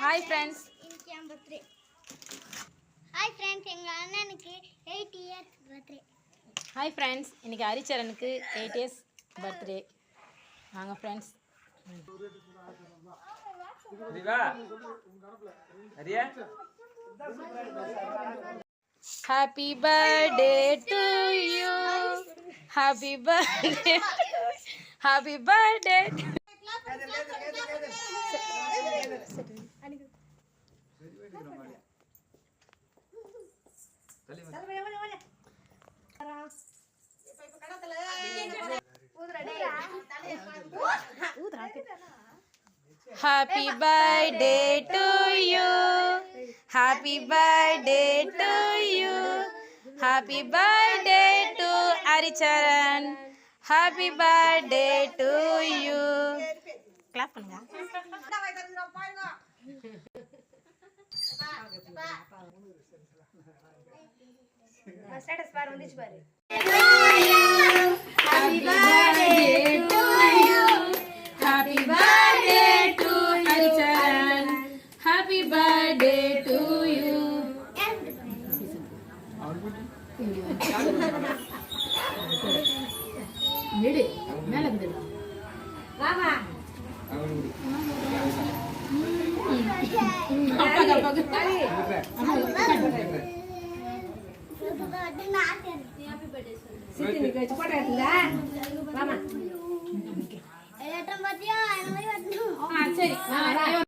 Hi friends. இன்னைக்கு என் birthday. Hi friends, எங்க அண்ணனுக்கு 8 இயர்ஸ் பர்த்டே. Hi friends. இன்னைக்கு ஹரிச்சரனுக்கு 8 years birthday. வாங்க friends. Diva Hariya Happy birthday to you. Happy birthday. Happy birthday. Happy birthday to you. Happy birthday to you. Happy birthday to Haricharan. Happy birthday to you. Clap பண்ணுங்க. Status பாரு வந்துச்சு பாரு. Happy birthday to you. Happy birthday to Haricharan. Happy birthday to you. நெடு மேல வந்து வாமா அப்பா அப்பா சித்தி நிக்க வச்சு போட்டோ எடுத்துல வாமா ஏட்டம் பாத்தியா என்ன மாதிரி வரணும். சரி